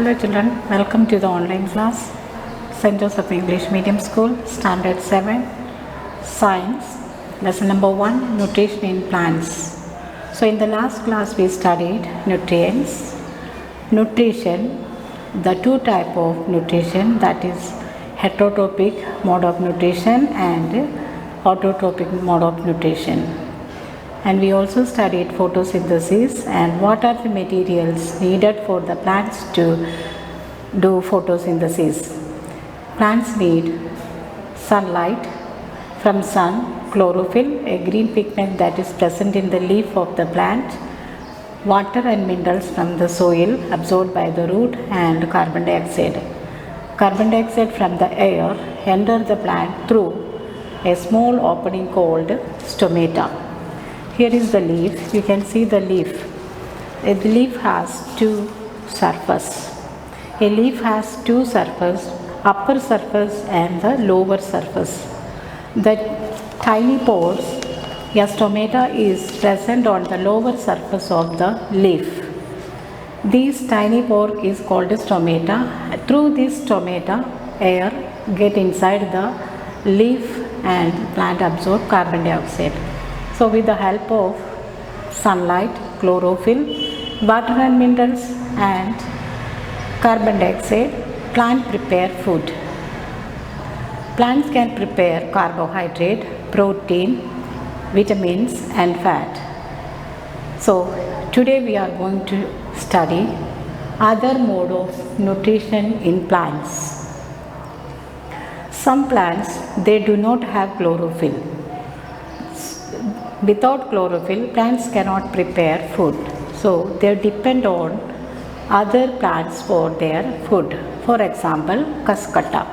Hello children, welcome to the online class. St. Joseph English Medium School, Standard 7, Science, Lesson number 1, Nutrition in Plants. So in the last class we studied nutrients, nutrition, the two type of nutrition, that is heterotrophic mode of nutrition and autotrophic mode of nutrition. And we also studied photosynthesis and what are the materials needed for the plants to do photosynthesis. Plants need sunlight, from sun, chlorophyll, a green pigment that is present in the leaf of the plant, water and minerals from the soil absorbed by the root, and carbon dioxide. Carbon dioxide from the air enter the plant through a small opening called stomata. Here is the leaf. You can see the leaf. The leaf has two surfaces. A leaf has two surfaces, upper surface and the lower surface. The tiny pores, a stomata, is present on the lower surface of the leaf. This tiny pore is called stomata. Through this stomata, air get inside the leaf and plant absorb carbon dioxide. So with the help of sunlight, chlorophyll, water and minerals and carbon dioxide, plant prepare food. Plants can prepare carbohydrate, protein, vitamins and fat. So today we are going to study other mode of nutrition in plants. Some plants, they do not have chlorophyll. Without chlorophyll, plants cannot prepare food. So they depend on other plants for their food. For example, Cuscuta.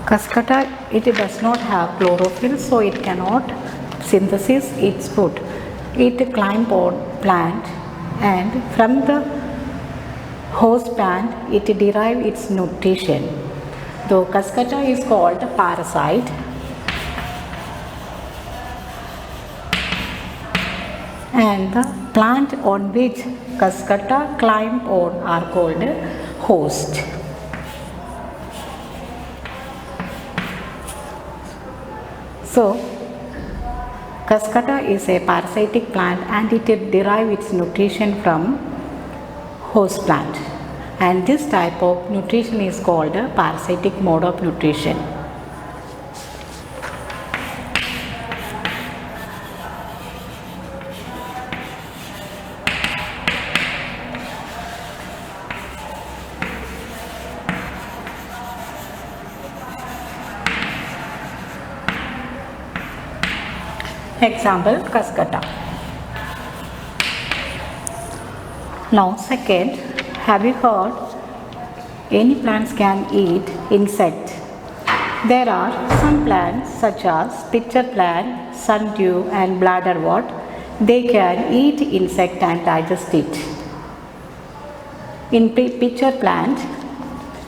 Cuscuta, it does not have chlorophyll, so it cannot synthesize its food. It climb on plant and from the host plant it derive its nutrition. Though Cuscuta is called parasite, and the plant on which Cuscuta climb on are called host. So Cuscuta is a parasitic plant and it derives its nutrition from host plant, and this type of nutrition is called a parasitic mode of nutrition. Example, Cuscuta. Now second, have you heard any plants can eat insect? There are some plants such as pitcher plant, sundew and bladderwort. They can eat insect and digest it. In pitcher plant,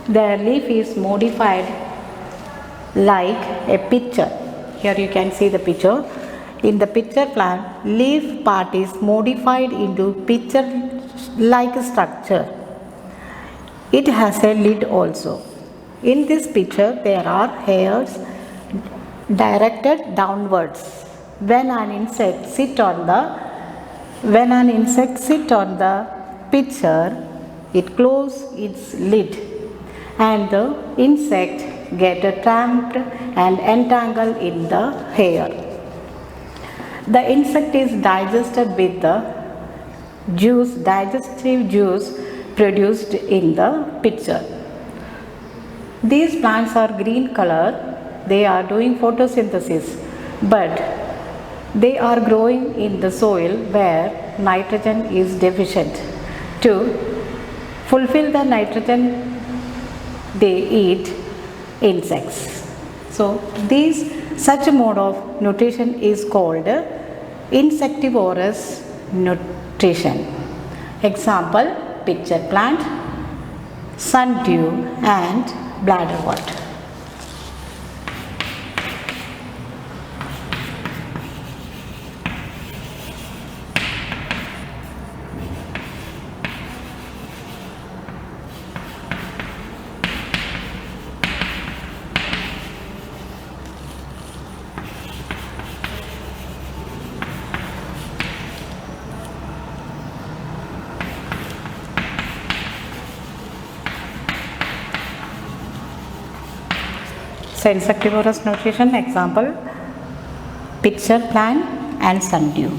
their leaf is modified like a pitcher. Here you can see the picture. In the pitcher plant, leaf part is modified into pitcher-like structure. It has a lid also. In this picture, there are hairs directed downwards. When an insect sit on the pitcher, it closes its lid, and the insect get trapped and entangled in the hair. The insect is digested with the digestive juice produced in the pitcher. These plants are green color. They are doing photosynthesis, but they are growing in the soil where nitrogen is deficient. To fulfill the nitrogen, they eat insects. So such a mode of nutrition is called insectivorous nutrition. Example, pitcher plant, sundew, and bladderwort. So insectivorous nutrition example, pitcher plant and sundew.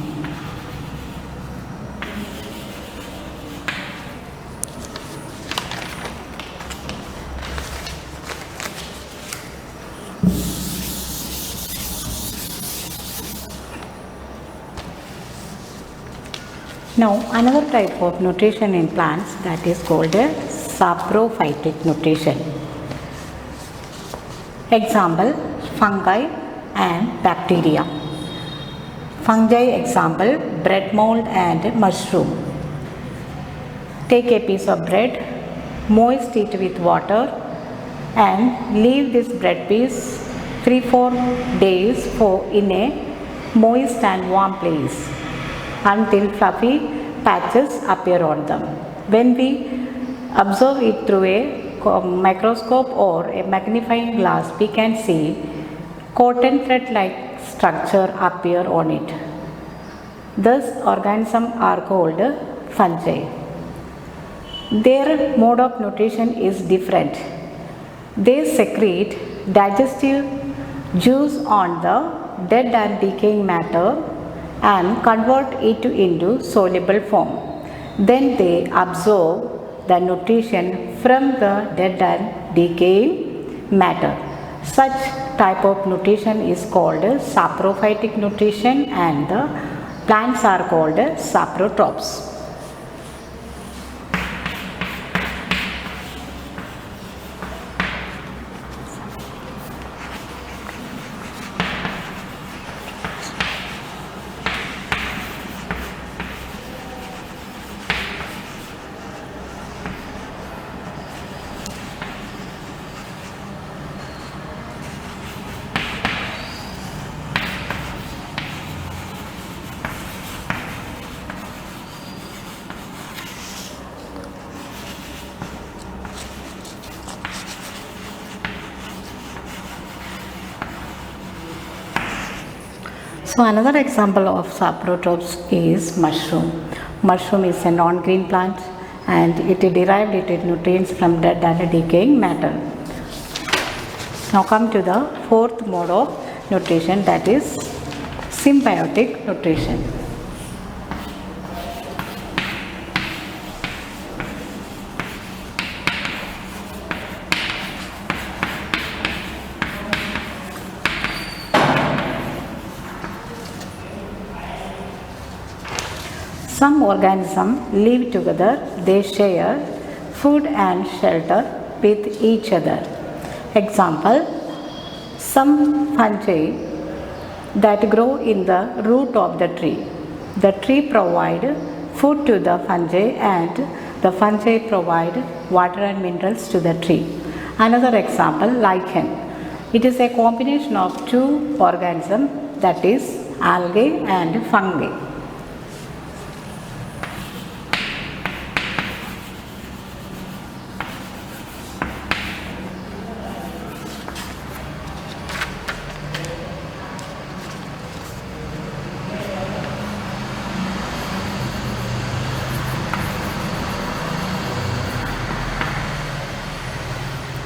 Now another type of nutrition in plants, that is called saprophytic nutrition. Example, fungi and bacteria. Fungi example, bread mold and mushroom. Take a piece of bread, moist it with water and leave this bread piece 3-4 days in a moist and warm place until fluffy patches appear on them. When we observe it through a microscope or a magnifying glass, we can see cotton thread like structure appear on it. Thus organisms are called fungi. Their mode of nutrition is different. They secrete digestive juice on the dead and decaying matter and convert it into soluble form. Then they absorb the nutrition from the dead and decaying matter. Such type of nutrition is called saprophytic nutrition, and the plants are called saprotrophs. So another example of saprotrophs is mushroom. Mushroom is a non-green plant and it derived its nutrients from dead and decaying matter. Now come to the fourth mode of nutrition, that is symbiotic nutrition. Some organisms live together, they share food and shelter with each other. Example, some fungi that grow in the root of the tree. The tree provide food to the fungi and the fungi provide water and minerals to the tree. Another example, lichen. It is a combination of two organisms, that is algae and fungi.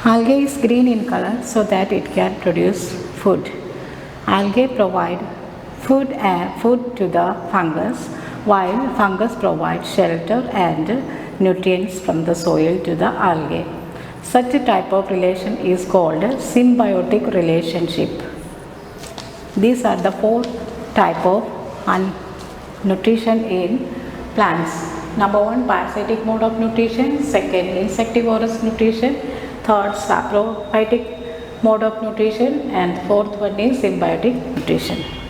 Algae is green in color so that it can produce food. Algae provide food to the fungus, while fungus provides shelter and nutrients from the soil to the algae. Such a type of relation is called symbiotic relationship. These are the four types of nutrition in plants. Number 1, parasitic mode of nutrition. Second, insectivorous nutrition. Third, saprophytic mode of nutrition. And fourth one is symbiotic nutrition.